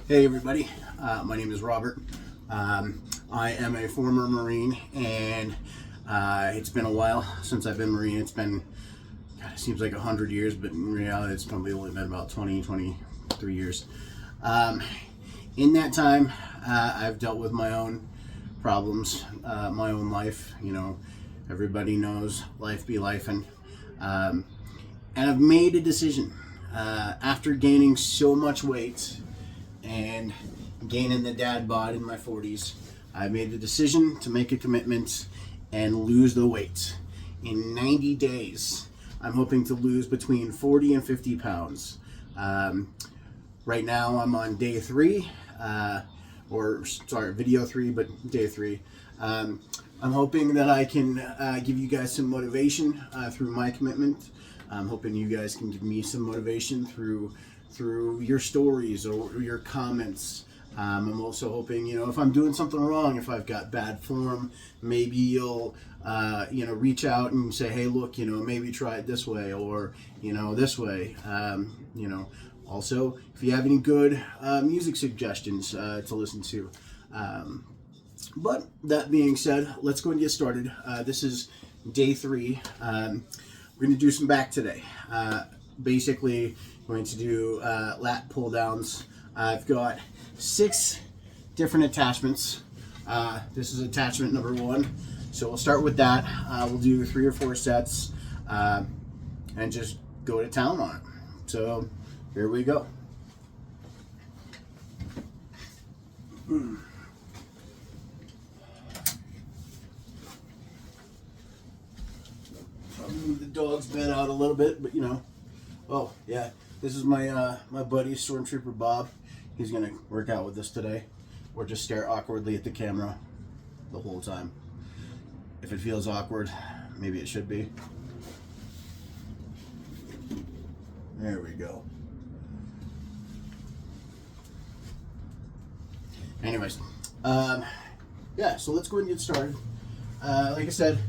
Hey everybody, my name is Robert. I am a former Marine, and it's been a while since I've been Marine. It's been, God, it seems like 100 years, but in reality it's probably only been about 23 years. In that time, I've dealt with my own problems, my own life. You know, everybody knows life be life, and I've made a decision after gaining so much weight and gaining the dad bod in my 40s. I made the decision to make a commitment and lose the weight. In 90 days, I'm hoping to lose between 40 and 50 pounds. Right now, I'm on day 3, video 3, but day 3. I'm hoping that I can give you guys some motivation through my commitment. I'm hoping you guys can give me some motivation through your stories or your comments. I'm also hoping, if I'm doing something wrong, if I've got bad form, maybe you'll, reach out and say, hey, look, maybe try it this way or, this way. Also, if you have any good music suggestions to listen to. But that being said, let's go and get started. This is day 3. We're going to do some back today. Basically, going to do lat pull downs. I've got 6 different attachments. This is attachment number 1. So we'll start with that. We'll do 3 or 4 sets and just go to town on it. So here we go. I'll move the dog's bed out a little bit, but oh yeah, this is my my buddy Stormtrooper Bob. He's gonna work out with us today, or just stare awkwardly at the camera the whole time. If it feels awkward, maybe it should be. There we go. Anyways, yeah, so let's go ahead and get started. Like I said,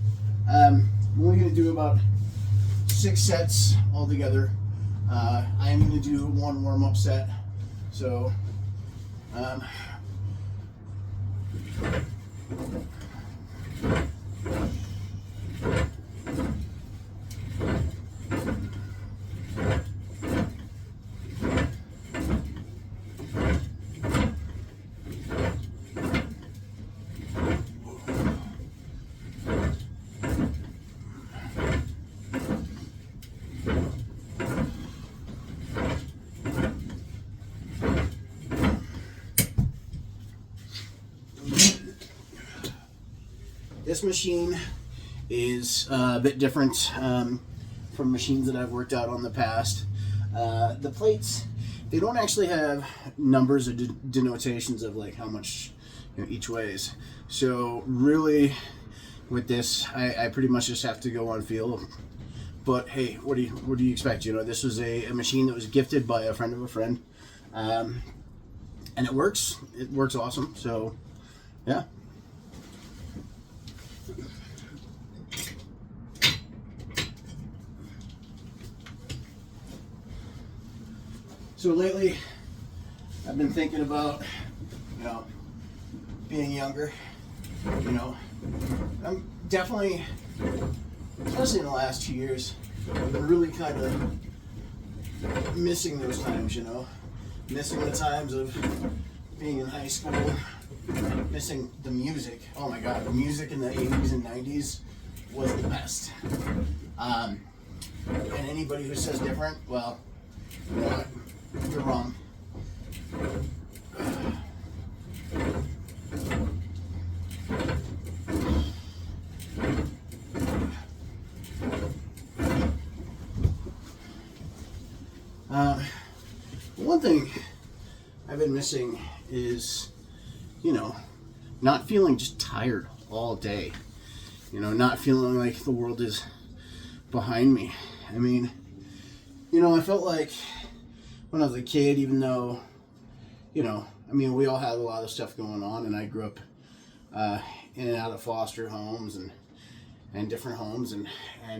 I'm only going to do about 6 sets altogether. I am going to do 1 warm-up set. So, this machine is a bit different from machines that I've worked out on the past. The plates, they don't actually have numbers or denotations of like how much each weighs. So really, with this, I pretty much just have to go on feel. But hey, what do you expect? This was a machine that was gifted by a friend of a friend, and it works. It works awesome. So yeah. So lately, I've been thinking about, being younger. I'm definitely, especially in the last 2 years, I've been really kind of missing those times, missing the times of being in high school, missing the music. Oh my God, the music in the 80s and 90s was the best. And anybody who says different, well, you know what? You're wrong. One thing I've been missing is, not feeling just tired all day. Not feeling like the world is behind me. I mean, I felt like when I was a kid, even though, we all had a lot of stuff going on, and I grew up in and out of foster homes and different homes, and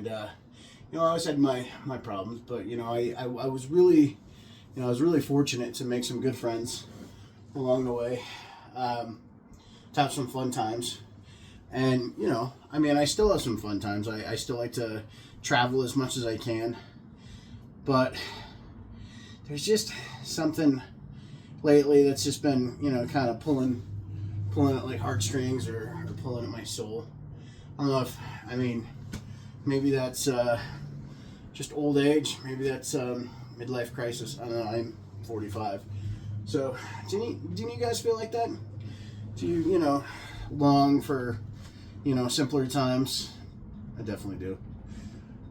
I always had my problems, but I was really fortunate to make some good friends along the way, to have some fun times. And, you know, I mean, I still have some fun times. I still like to travel as much as I can. But there's just something lately that's just been, you know, kind of pulling at like heartstrings or pulling at my soul. I don't know if, I mean, maybe that's just old age. Maybe that's midlife crisis. I don't know. I'm 45. So, do you guys feel like that? Do you, you know, long for, you know, simpler times? I definitely do.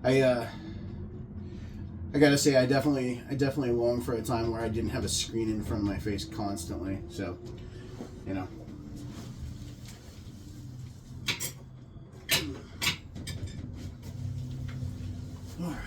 I gotta say, I definitely long for a time where I didn't have a screen in front of my face constantly. So, you know. All right.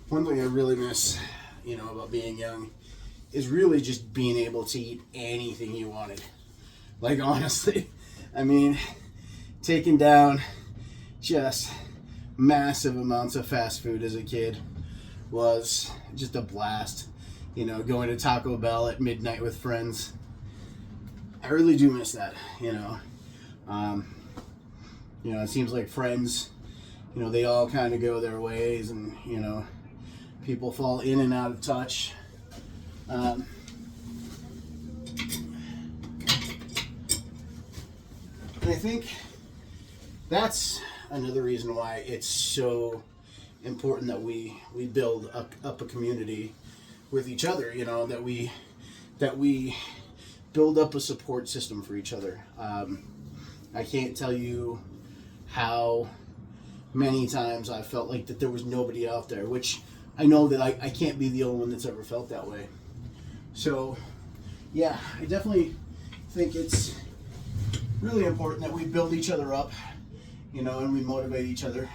One thing I really miss, you know, about being young is really just being able to eat anything you wanted. Like, honestly, I mean, taking down just massive amounts of fast food as a kid was just a blast. You know, going to Taco Bell at midnight with friends. I really do miss that, you know. You know, it seems like friends, you know, they all kind of go their ways, and, you know, people fall in and out of touch. And I think that's another reason why it's so important that we build up a community with each other. You know, that we build up a support system for each other. I can't tell you how many times I felt like that there was nobody out there, which I know that I can't be the only one that's ever felt that way. So, yeah, I definitely think it's really important that we build each other up, you know, and we motivate each other.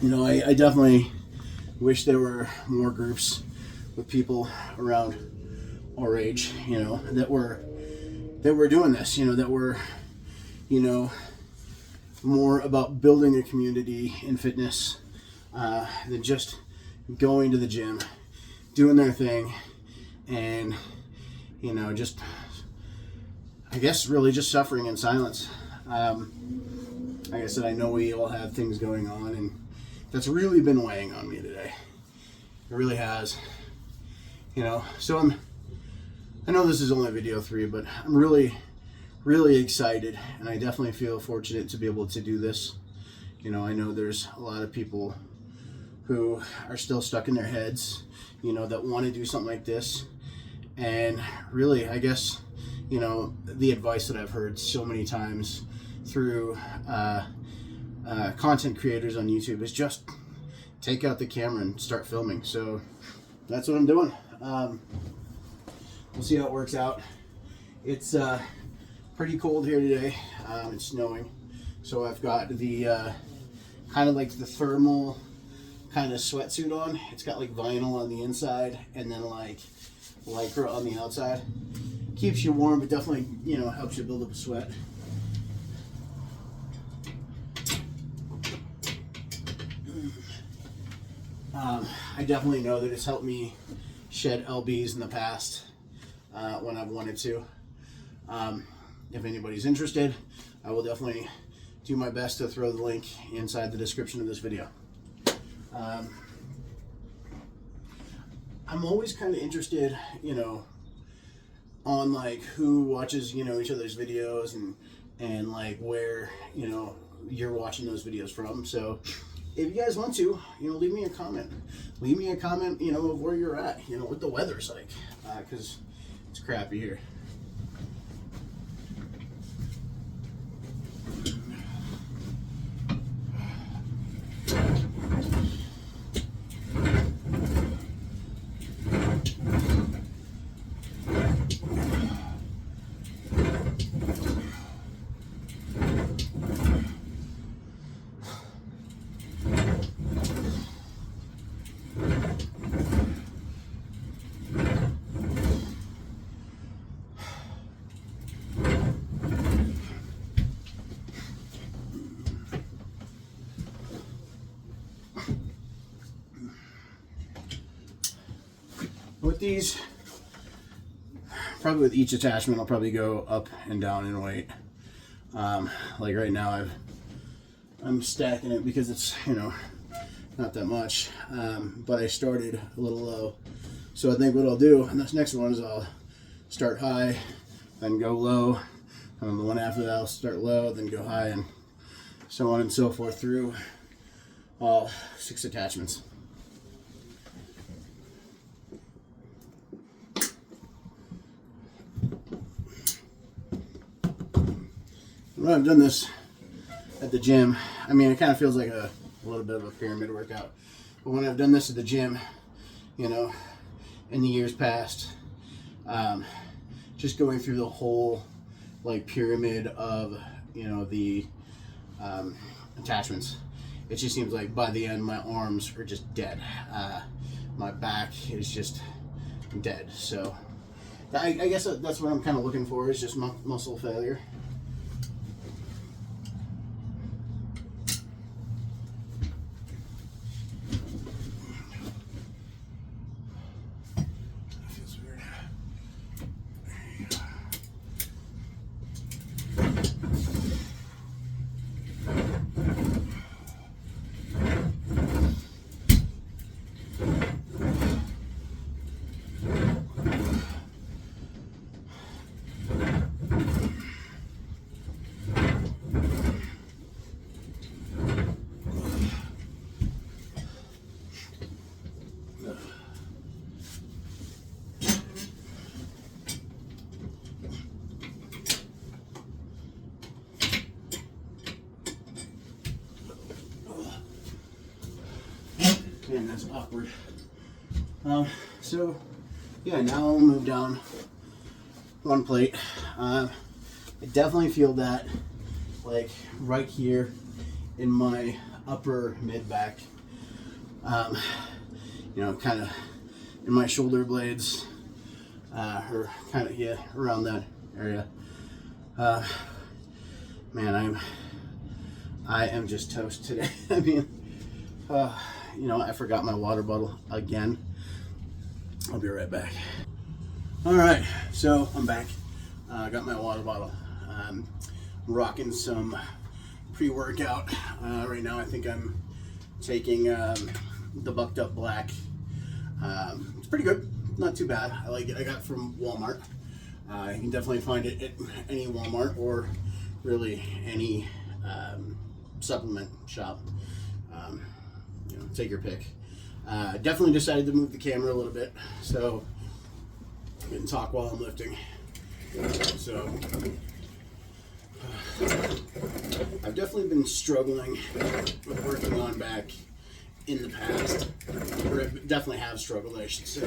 You know, I definitely wish there were more groups with people around our age, you know, that were doing this, you know, that were, you know, more about building a community in fitness than just going to the gym, doing their thing, and, you know, just, I guess, really just suffering in silence. Like I said, I know we all have things going on, and that's really been weighing on me today. It really has. You know, so I know this is only video 3, but I'm really, really excited, and I definitely feel fortunate to be able to do this. You know, I know there's a lot of people who are still stuck in their heads, you know, that want to do something like this. And really, I guess, you know, the advice that I've heard so many times through content creators on YouTube is just take out the camera and start filming. So that's what I'm doing. We'll see how it works out. It's pretty cold here today. It's snowing, so I've got the kind of like the thermal kind of sweatsuit on. It's got like vinyl on the inside and then like lycra on the outside. Keeps you warm, but definitely, you know, helps you build up a sweat. I definitely know that it's helped me shed lbs in the past when I've wanted to. If anybody's interested, I will definitely do my best to throw the link inside the description of this video. I'm always kind of interested, you know, on like who watches, you know, each other's videos and like where, you know, you're watching those videos from. So if you guys want to, you know, leave me a comment. Leave me a comment, you know, of where you're at, you know, what the weather's like, because it's crappy here. With these, probably with each attachment, I'll probably go up and down in weight. Like right now, I'm stacking it because it's, you know, not that much, but I started a little low. So I think what I'll do in this next one is I'll start high, then go low, and then the one after that I'll start low, then go high, and so on and so forth through all 6 attachments. When I've done this at the gym, I mean, it kind of feels like a little bit of a pyramid workout. But when I've done this at the gym, you know, in the years past, just going through the whole like pyramid of, you know, the attachments, it just seems like by the end my arms are just dead. My back is just dead. So I guess that's what I'm kind of looking for, is just muscle failure. Man, that's awkward. So yeah, now I'll move down one plate. I definitely feel that like right here in my upper mid back, you know, kind of in my shoulder blades, or kind of, yeah, around that area. Man, I am just toast today. I mean, you know, I forgot my water bottle again. I'll be right back. All right, so I'm back. I got my water bottle. Rocking some pre-workout. Right now I think I'm taking the Bucked Up Black. It's pretty good, not too bad. I like it. I got it from Walmart. You can definitely find it at any Walmart or really any supplement shop. You know, take your pick. Definitely decided to move the camera a little bit, so I can talk while I'm lifting. So I've definitely been struggling with working on back in the past, or I definitely have struggled, I should say.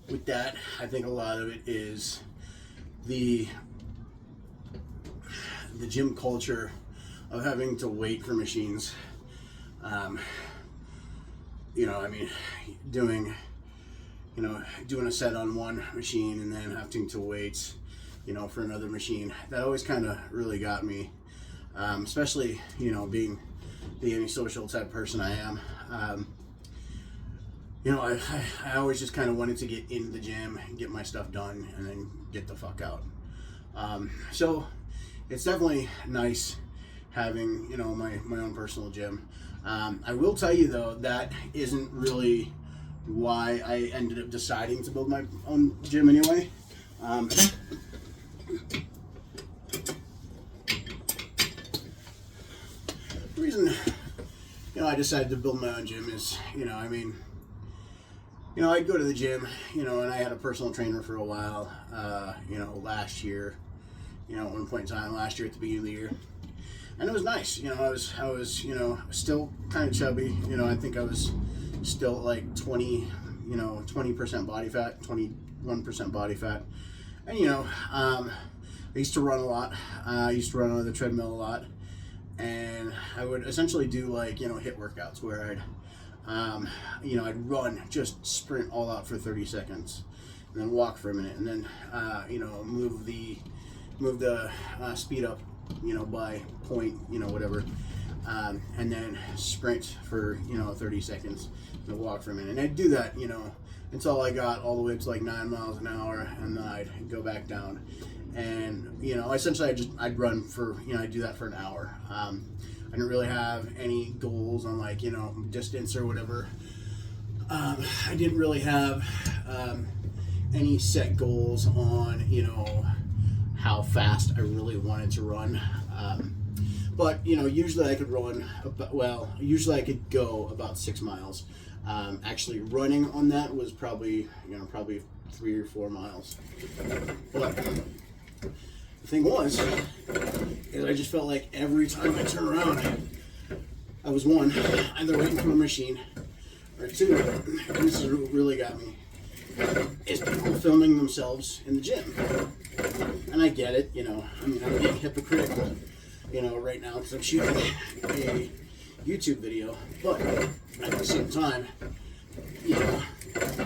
With that, I think a lot of it is the gym culture of having to wait for machines. You know, I mean, doing a set on one machine and then having to wait, you know, for another machine. That always kind of really got me, especially, you know, being the antisocial type person I am. you know, I always just kind of wanted to get into the gym, get my stuff done, and then get the fuck out. So it's definitely nice having, you know, my own personal gym. I will tell you though, that isn't really why I ended up deciding to build my own gym anyway. The reason, you know, I decided to build my own gym is, you know, I mean, you know, I'd go to the gym, you know, and I had a personal trainer for a while, you know, last year, you know, at one point in time, last year at the beginning of the year. And it was nice, you know, I was, you know, still kind of chubby, you know, I think I was still like 20% body fat, 21% body fat. And, you know, I used to run a lot. I used to run on the treadmill a lot. And I would essentially do like, you know, HIIT workouts where you know, I'd run, just sprint all out for 30 seconds and then walk for a minute and then, you know, move the speed up, you know, by point, you know, whatever. And then sprint for, you know, 30 seconds and walk for a minute. And I'd do that, you know, until I got all the way to like 9 miles an hour, and then I'd go back down. And, you know, essentially I'd run for, you know, I'd do that for an hour. I didn't really have any goals on like, you know, distance or whatever. I didn't really have any set goals on, you know, how fast I really wanted to run. But, you know, usually I could run, usually I could go about 6 miles. Actually running on that was probably 3 or 4 miles. But the thing was, is I just felt like every time I turned around, I was one, either waiting for a machine, or two, and this is what really got me, is people filming themselves in the gym. And I get it, you know, I mean, I'm being hypocritical, you know, right now, because I'm shooting a YouTube video, but at the same time, you know,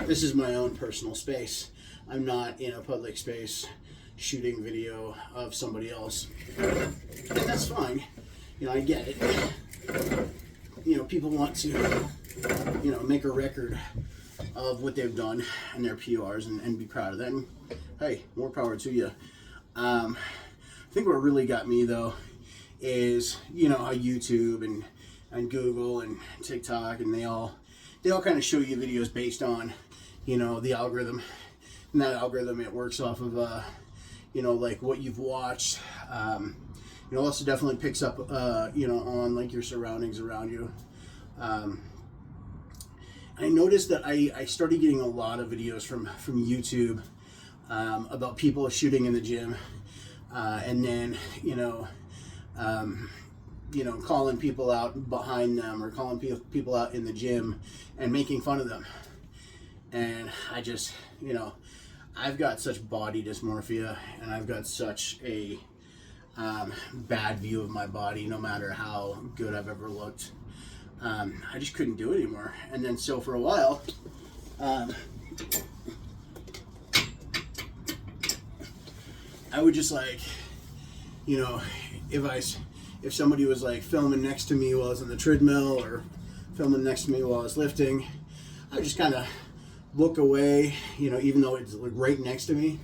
this is my own personal space. I'm not in a public space shooting video of somebody else, and that's fine. You know, I get it. You know, people want to, you know, make a record of what they've done and their PRs and be proud of that. And, hey, more power to you. I think what really got me though is, you know, how YouTube and Google and TikTok and they all kind of show you videos based on, you know, the algorithm. And that algorithm, it works off of you know, like what you've watched. You know, also definitely picks up, you know, on like your surroundings around you. I noticed that I started getting a lot of videos from YouTube about people shooting in the gym, and then, you know, calling people out behind them or calling people out in the gym and making fun of them. And I just, you know, I've got such body dysmorphia, and I've got such a bad view of my body, no matter how good I've ever looked. I just couldn't do it anymore. And then so for a while, I would just like, you know, if somebody was like filming next to me while I was on the treadmill or filming next to me while I was lifting, I would just kind of look away, you know, even though it's like right next to me,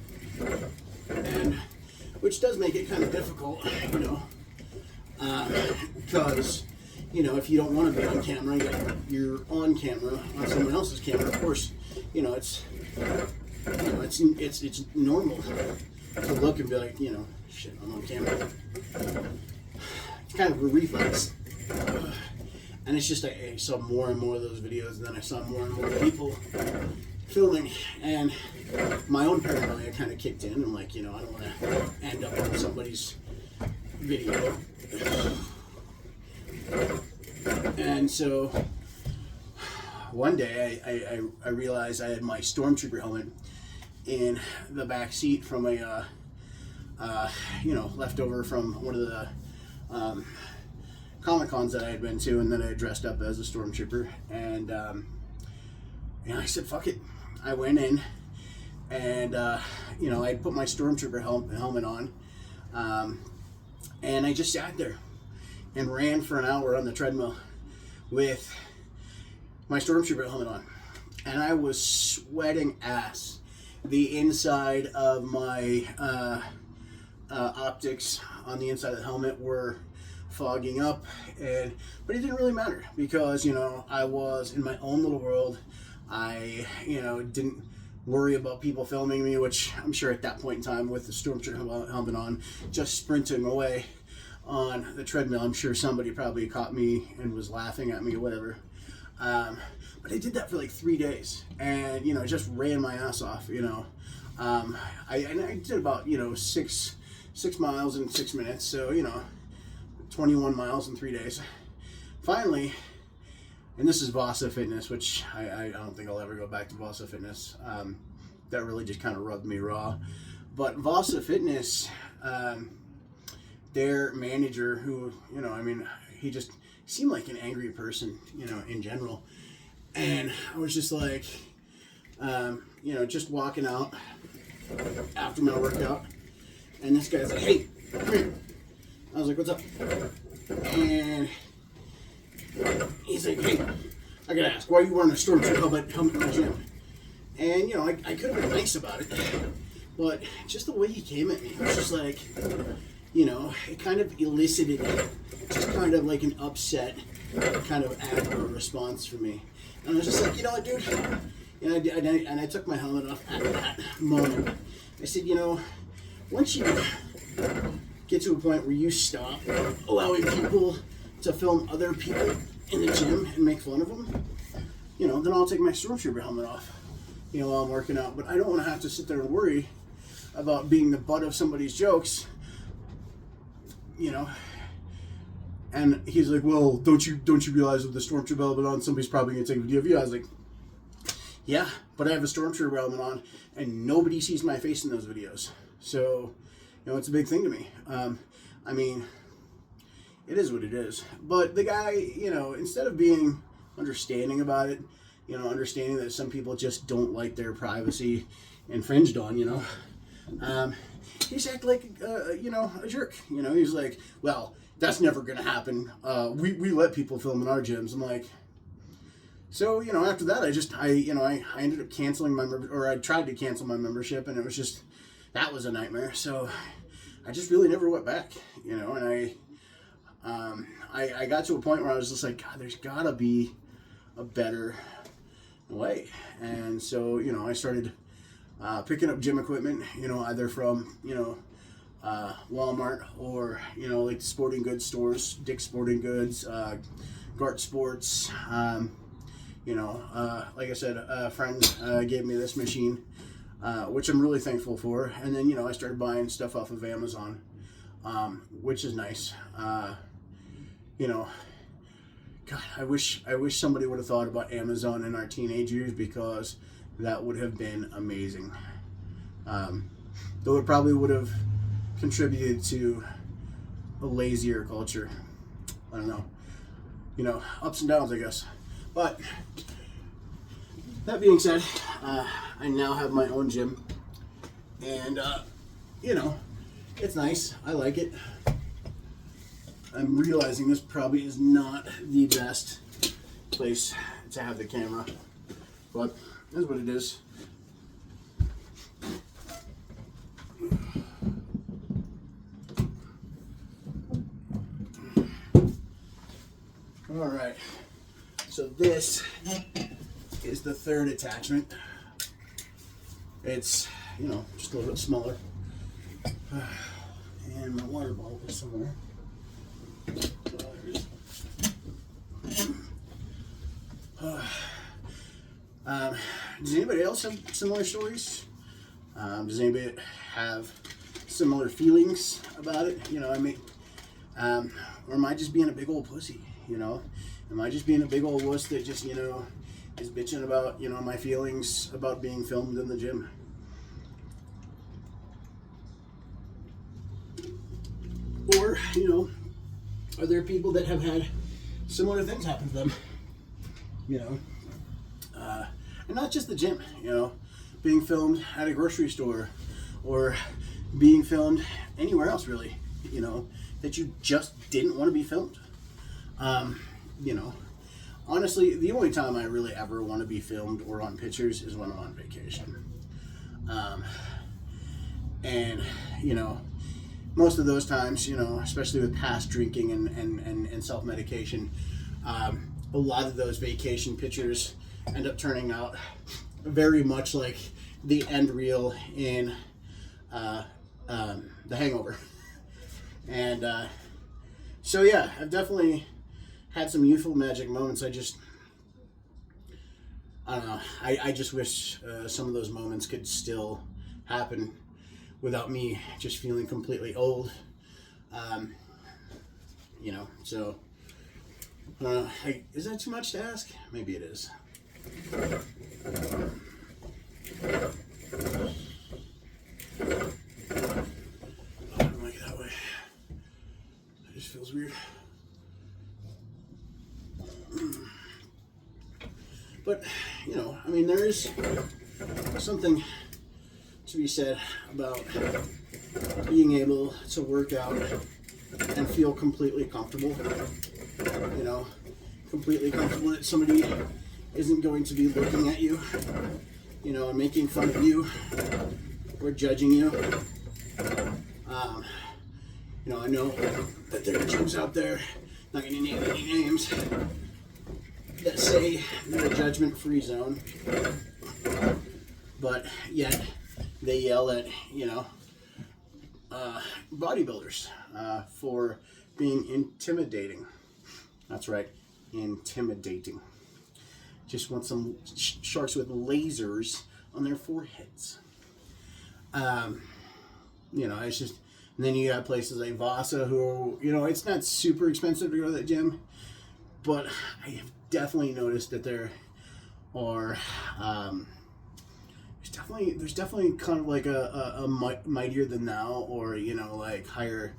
and which does make it kind of difficult, you know, because, you know, if you don't want to be on camera, you're on camera on someone else's camera. Of course, you know, it's normal to look and be like, you know, shit, I'm on camera. It's kind of a reflex. And it's just, I saw more and more of those videos, and then I saw more and more people filming, and my own paranoia kind of kicked in. I'm like, you know, I don't want to end up on somebody's video. And so one day I realized I had my Stormtrooper helmet in the back seat from a, you know, leftover from one of the Comic-Cons that I had been to, and then I dressed up as a Stormtrooper, and I said, fuck it. I went in, and you know, I put my Stormtrooper helmet on, and I just sat there and ran for an hour on the treadmill with my Stormtrooper helmet on. and I was sweating ass. The inside of my optics on the inside of the helmet were fogging up, but it didn't really matter because, you know, I was in my own little world. I, you know, didn't worry about people filming me, which I'm sure at that point in time with the Stormtrooper helmet on, just sprinting away on the treadmill, I'm sure somebody probably caught me and was laughing at me or whatever. But I did that for like 3 days, and, you know, just ran my ass off, you know. I did about, you know, six miles in 6 minutes, so, you know, 21 miles in 3 days. Finally, and this is Vasa Fitness, which I don't think I'll ever go back to Vasa Fitness. That really just kind of rubbed me raw. But Vasa Fitness, their manager, who, you know, I mean, he just seemed like an angry person, you know, in general. And I was just like, you know, just walking out after my workout, and this guy's like, "Hey, come here." I was like, "What's up?" And he's like, "Hey, I gotta ask, why are you wearing a Stormtrooper helmet in the gym?" And, you know, I could have been nice about it, but just the way he came at me, it was just like, you know, it kind of elicited just kind of like an upset kind of act or response for me. And I was just like, "You know what, dude?" And I took my helmet off at that moment. I said, "You know, once you get to a point where you stop allowing people to film other people in the gym and make fun of them, you know, then I'll take my Stormtrooper helmet off, you know, while I'm working out. But I don't want to have to sit there and worry about being the butt of somebody's jokes, you know." And he's like, "Well, don't you realize with the Stormtrooper helmet on, somebody's probably going to take a video of you?" I was like, "Yeah, but I have a Stormtrooper helmet on, and nobody sees my face in those videos. So, you know, it's a big thing to me." I mean, it is what it is. But the guy, you know, instead of being understanding about it, you know, understanding that some people just don't like their privacy infringed on, you know, he's acting like, you know, a jerk. You know, he's like, "Well, that's never going to happen. We let people film in our gyms." I'm like, so, you know, after that, I ended up canceling I tried to cancel my membership, and it was just, that was a nightmare. So I just really never went back, you know, and I got to a point where I was just like, God, there's gotta be a better way. And so, you know, I started picking up gym equipment, you know, either from, you know, Walmart or, you know, like sporting goods stores, Dick's Sporting Goods, Gart Sports. You know, like I said, a friend gave me this machine, which I'm really thankful for. And then, you know, I started buying stuff off of Amazon, which is nice. You know, God, I wish somebody would have thought about Amazon in our teenage years, because that would have been amazing. Though it probably would have contributed to a lazier culture. I don't know. You know, ups and downs, I guess. But that being said, I now have my own gym, and you know, it's nice. I like it. I'm realizing this probably is not the best place to have the camera, but that's what it is. All right. So this is the third attachment. It's, you know, just a little bit smaller. And my water bottle is somewhere. Does anybody else have similar stories? Does anybody have similar feelings about it? You know, I mean, or am I just being a big old pussy, you know? Am I just being a big old wuss that just, you know, is bitching about, you know, my feelings about being filmed in the gym? Or, you know, are there people that have had similar things happen to them? You know, and not just the gym, you know, being filmed at a grocery store, or being filmed anywhere else, really, you know, that you just didn't want to be filmed. You know, honestly, the only time I really ever want to be filmed or on pictures is when I'm on vacation. And, you know, most of those times, you know, especially with past drinking and self-medication, a lot of those vacation pictures end up turning out very much like the end reel in The Hangover. And so, yeah, I've definitely had some youthful magic moments. I don't know. I just wish some of those moments could still happen without me just feeling completely old. You know, so is that too much to ask? Maybe it is. I don't like it that way. It just feels weird. But, you know, I mean, there is something to be said about being able to work out and feel completely comfortable. You know, completely comfortable that somebody isn't going to be looking at you, you know, and making fun of you or judging you. You know, I know that there are gyms out there, not going to name any names, that say they're a judgment-free zone, but yet they yell at, you know, bodybuilders for being intimidating. That's right, intimidating. Just want some sharks with lasers on their foreheads. You know, it's just, and then you got places like Vasa who, you know, it's not super expensive to go to that gym, but I have definitely noticed that there are, there's definitely kind of like a mightier than thou, or, you know, like higher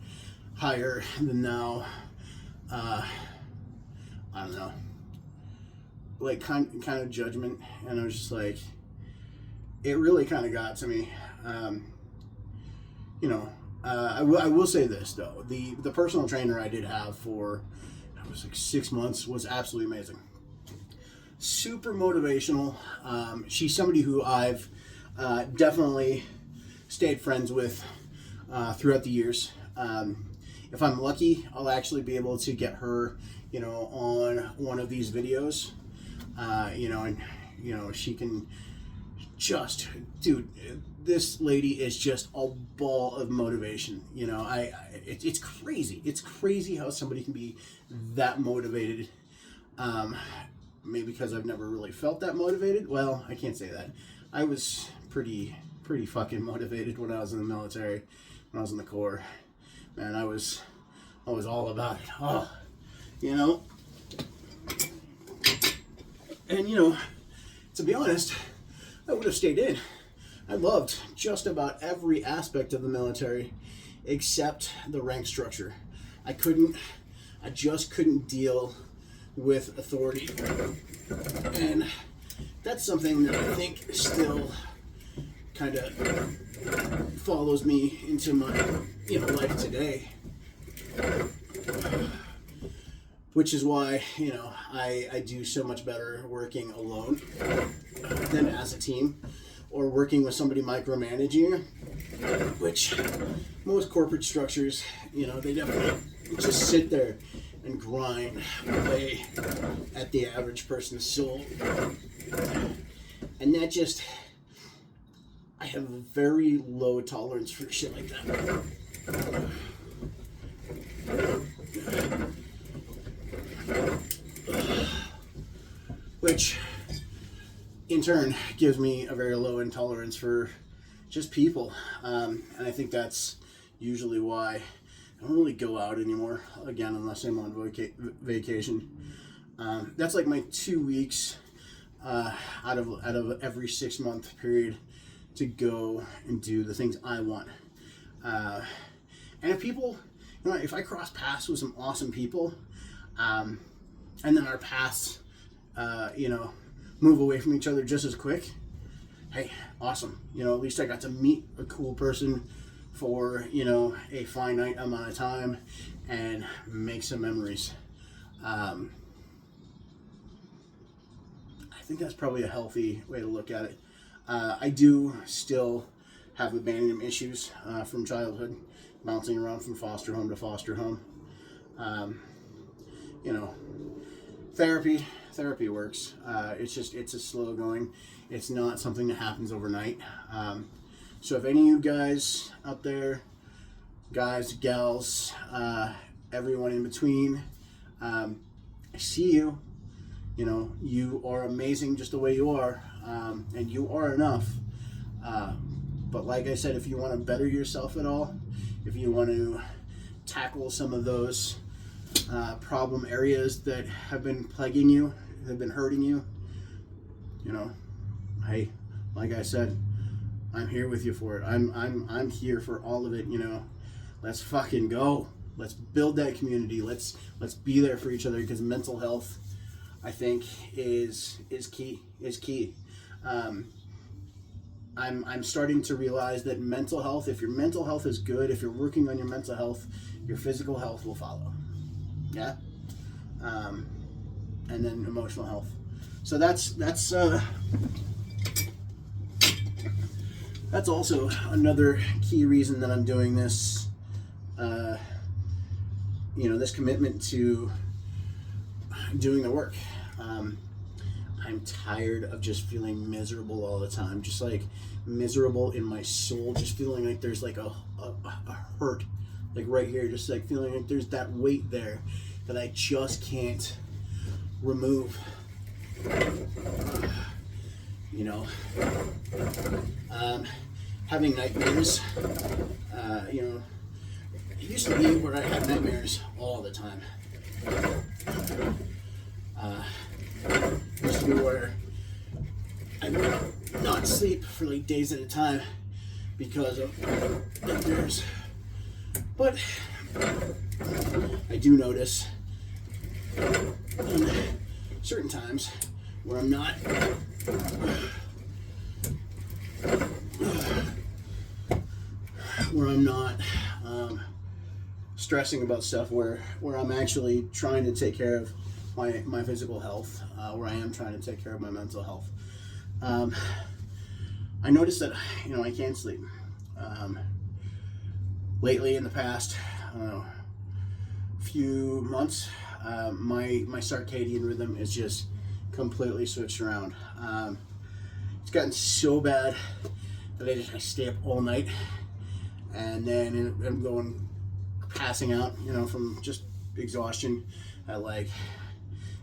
than thou, I don't know, like kind of judgment. And I was just like, it really kind of got to me. You know, I will say this though, the personal trainer I did have for, it was like 6 months, was absolutely amazing. Super motivational. She's somebody who I've definitely stayed friends with throughout the years. If I'm lucky, I'll actually be able to get her, you know, on one of these videos. You know, and, you know, she can just, dude, this lady is just a ball of motivation. You know, it's crazy. It's crazy how somebody can be that motivated. Maybe because I've never really felt that motivated. Well, I can't say that. I was pretty fucking motivated when I was in the military, when I was in the Corps. Man, I was all about it. Oh, you know. And, you know, to be honest, I would have stayed in. I loved just about every aspect of the military except the rank structure. I just couldn't deal with authority. And that's something that I think still kind of follows me into my, you know, life today. Which is why, you know, I do so much better working alone than as a team, or working with somebody micromanaging, which most corporate structures, you know, they definitely just sit there and grind away at the average person's soul. And that just, I have a very low tolerance for shit like that. Which in turn gives me a very low intolerance for just people. And I think that's usually why I don't really go out anymore, again, unless I'm on vacation. That's like my 2 weeks out of every 6 month period to go and do the things I want. And if people, you know, if I cross paths with some awesome people, and then our paths, you know, move away from each other just as quick, hey, awesome. You know, at least I got to meet a cool person for, you know, a finite amount of time and make some memories. think that's probably a healthy way to look at it. I do still have abandonment issues from childhood, bouncing around from foster home to foster home. You know, therapy works. It's a slow going. It's not something that happens overnight. So if any of you guys out there, guys, gals, everyone in between, I see you. You know, you are amazing just the way you are, and you are enough. But like I said, if you want to better yourself at all, if you want to tackle some of those problem areas that have been plaguing you, have been hurting you, you know, hey, like I said, I'm here with you for it. I'm here for all of it. You know, let's fucking go. Let's build that community. Let's be there for each other, because mental health, I think, is key. I'm starting to realize that mental health, if your mental health is good, if you're working on your mental health, your physical health will follow. Yeah. And then emotional health. So that's also another key reason that I'm doing this. You know, this commitment to doing the work. I'm tired of just feeling miserable all the time, just like miserable in my soul, just feeling like there's like a hurt, like right here, just like feeling like there's that weight there that I just can't remove. You know, having nightmares, you know, it used to be where I had nightmares all the time. It used to be where I would not sleep for like days at a time because of nightmares. But I do notice in certain times where I'm not stressing about stuff, where I'm actually trying to take care of my physical health, where I am trying to take care of my mental health. I noticed that, you know, I can't sleep. Lately, in the past, I don't know, few months, my circadian rhythm is just completely switched around. It's gotten so bad that I stay up all night, and then I'm passing out, you know, from just exhaustion at like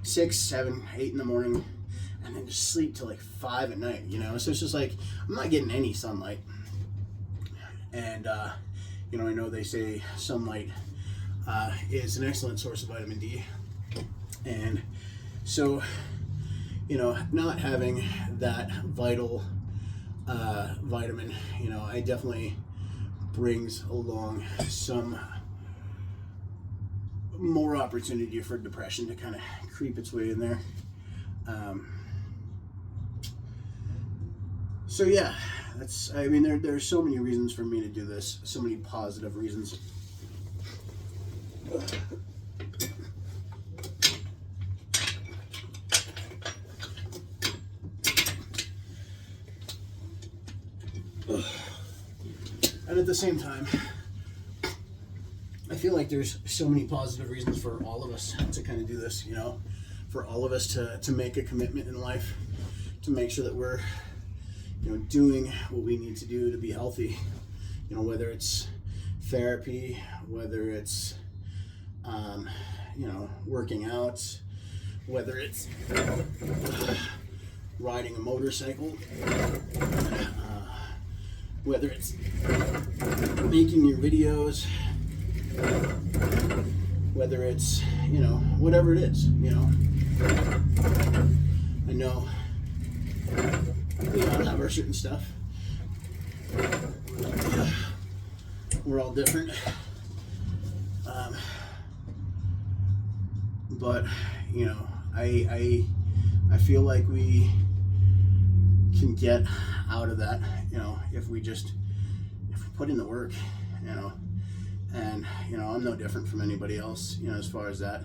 6, 7, 8 in the morning, and then just sleep till like 5 at night, you know. So it's just like I'm not getting any sunlight. And you know, I know they say sunlight is an excellent source of vitamin D, and so, you know, not having that vital vitamin, you know, I definitely brings along some more opportunity for depression to kind of creep its way in there. So yeah, I mean, there's so many reasons for me to do this, so many positive reasons. And at the same time, I feel like there's so many positive reasons for all of us to kind of do this, you know, for all of us to make a commitment in life, to make sure that we're, you know, doing what we need to do to be healthy. You know, whether it's therapy, whether it's, you know, working out, whether it's riding a motorcycle, whether it's making your videos, whether it's, you know, whatever it is, you know. I know we all have our certain stuff. We're all different. But, you know, I feel like we can get out of that, you know, if we put in the work, you know. And, you know, I'm no different from anybody else, you know, as far as that.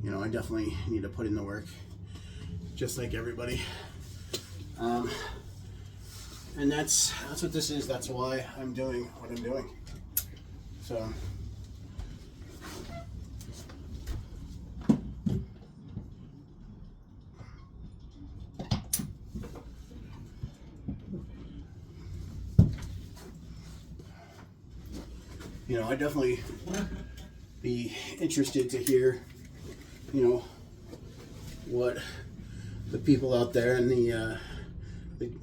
You know, I definitely need to put in the work, just like everybody. And that's what this is. That's why I'm doing what I'm doing. So. You know, I'd definitely be interested to hear, you know, what the people out there in the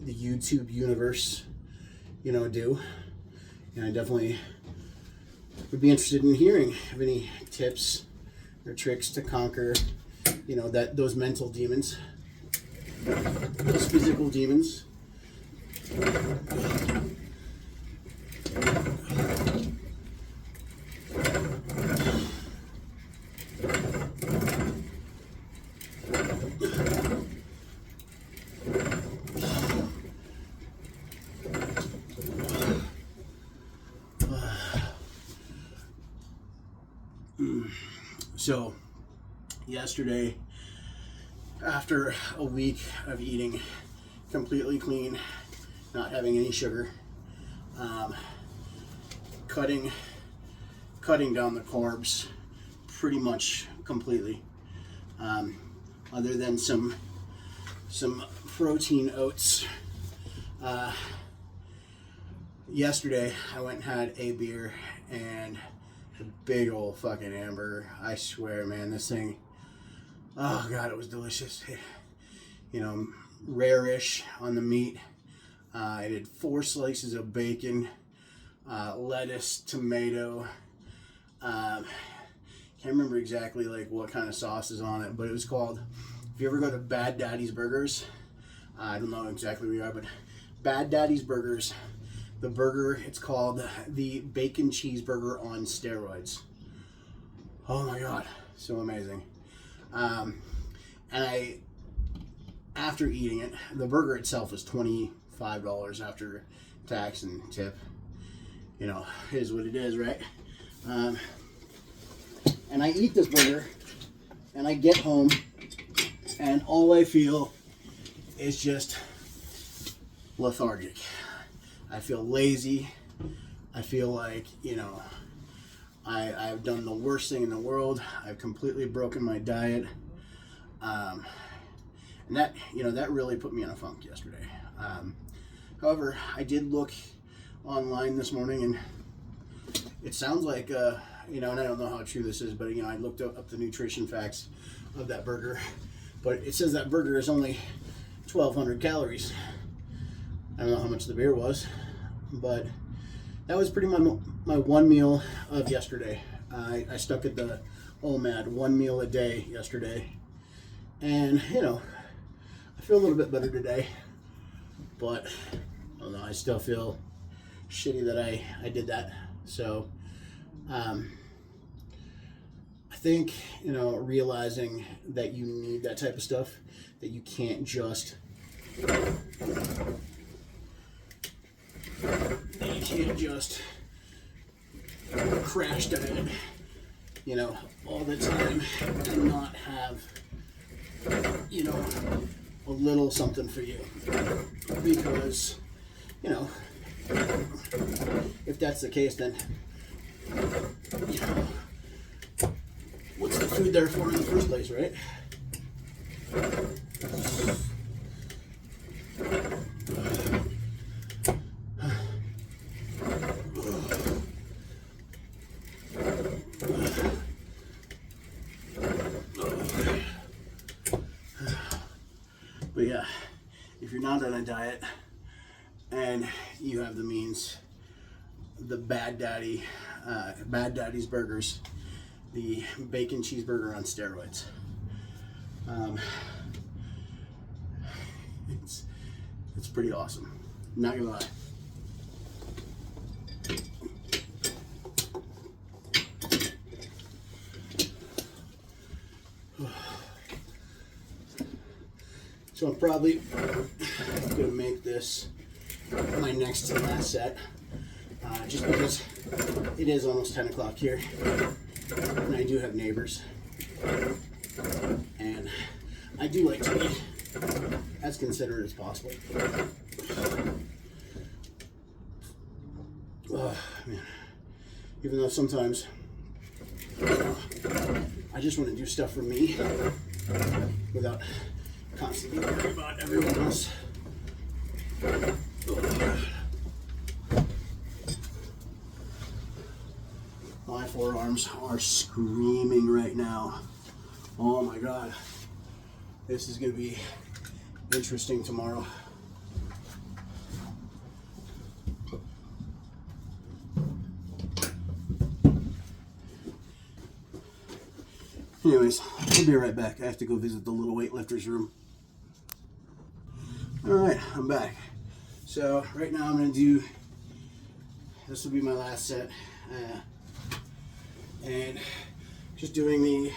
YouTube universe, you know, do. And I definitely would be interested in hearing of any tips or tricks to conquer, you know, those mental demons, those physical demons. So, yesterday, after a week of eating completely clean, not having any sugar, cutting down the carbs pretty much completely, other than some protein oats. Yesterday, I went and had a beer and a big old fucking hamburger. I swear, man, this thing, oh god, it was delicious. You know, rare-ish on the meat. I did 4 slices of bacon, lettuce, tomato. Can't remember exactly like what kind of sauce is on it, but it was called, if you ever go to Bad Daddy's Burgers, I don't know exactly where you are, but Bad Daddy's Burgers, the burger, it's called the bacon cheeseburger on steroids. Oh my god, so amazing. And after eating it, the burger itself was $25 after tax and tip. You know, it is what it is, right? And I eat this burger, and I get home, and all I feel is just lethargic. I feel lazy. I feel like, you know, I've done the worst thing in the world. I've completely broken my diet. And that, you know, that really put me in a funk yesterday. However, I did look online this morning, and it sounds like, you know, and I don't know how true this is, but, you know, I looked up the nutrition facts of that burger, but it says that burger is only 1,200 calories. I don't know how much the beer was, but that was pretty much my one meal of yesterday. I stuck at the OMAD, 1 meal a day yesterday. And, you know, I feel a little bit better today, but I don't know, I still feel shitty that I did that. So, I think, you know, realizing that you need that type of stuff, that you can't just crash diet, you know, all the time and not have, you know, a little something for you. Because, you know, if that's the case, then, you know, what's the food there for in the first place, right? But yeah, if you're not on a diet and you have the means, the Bad Daddy's Burgers, the bacon cheeseburger on steroids. It's pretty awesome. Not gonna lie. So I'm probably gonna make this my next to last set, just because it is almost 10 o'clock here, and I do have neighbors, and I do like to eat as considerate as possible. Oh, man. Even though sometimes I just want to do stuff for me without constantly worrying about everyone else. My forearms are screaming right now. Oh my God. This is going to be interesting tomorrow. Anyways, I'll be right back. I have to go visit the little weightlifters room. Alright, I'm back. So right now I'm going to do, this will be my last set. And just doing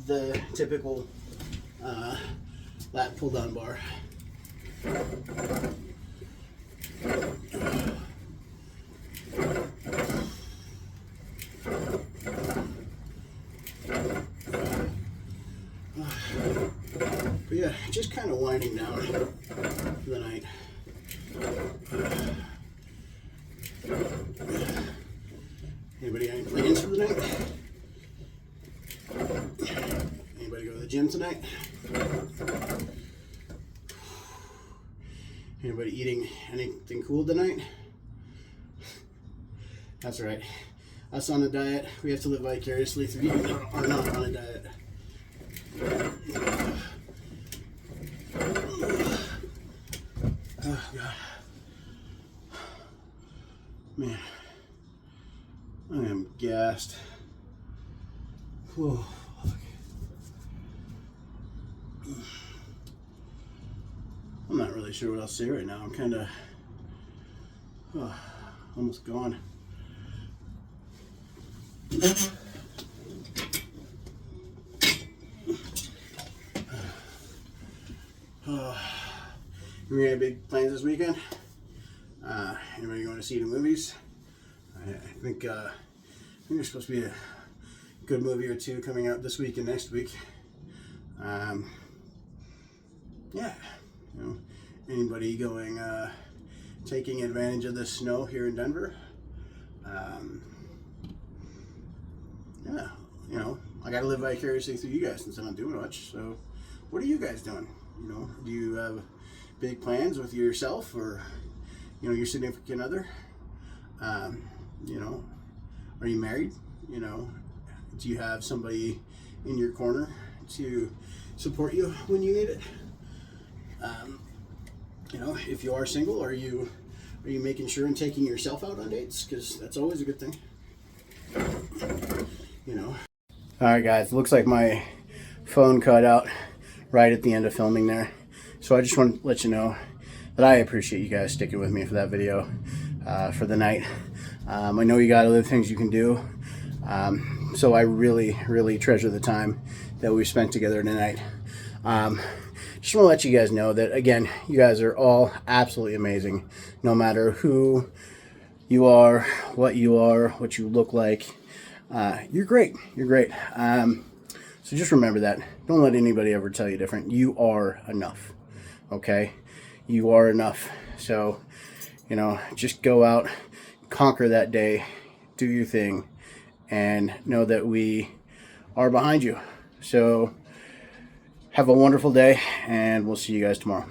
the typical lat pull down bar. But yeah, just kind of winding down for the night. Anybody got any plans for the night? Anybody go to the gym tonight? Anybody eating anything cool tonight? That's right. Us on a diet, we have to live vicariously through you that are not on a diet. Oh God. Man. I am gassed. Oh, fuck. I'm not really sure what else to say right now. I'm kind of almost gone. You got any big plans this weekend? Anybody going to see the movies? I think there's supposed to be a good movie or two coming out this week and next week. Yeah, you know, anybody going taking advantage of the snow here in Denver? Yeah, you know, I gotta live vicariously through you guys since I'm not doing much. So, what are you guys doing? You know, do you have big plans with yourself or, you know, your significant other? You know, are you married? You know, do you have somebody in your corner to support you when you need it? You know, if you are single, are you making sure and taking yourself out on dates? Because that's always a good thing. You know. All right, guys. Looks like my phone cut out right at the end of filming there. So I just want to let you know that I appreciate you guys sticking with me for that video for the night. I know you got other things you can do. So I really, really treasure the time that we spent together tonight. Just want to let you guys know that, again, you guys are all absolutely amazing. No matter who you are, what you look like, you're great. You're great. So just remember that. Don't let anybody ever tell you different. You are enough. Okay? You are enough. So, you know, just go out, conquer that day, do your thing, and know that we are behind you. So have a wonderful day, and we'll see you guys tomorrow.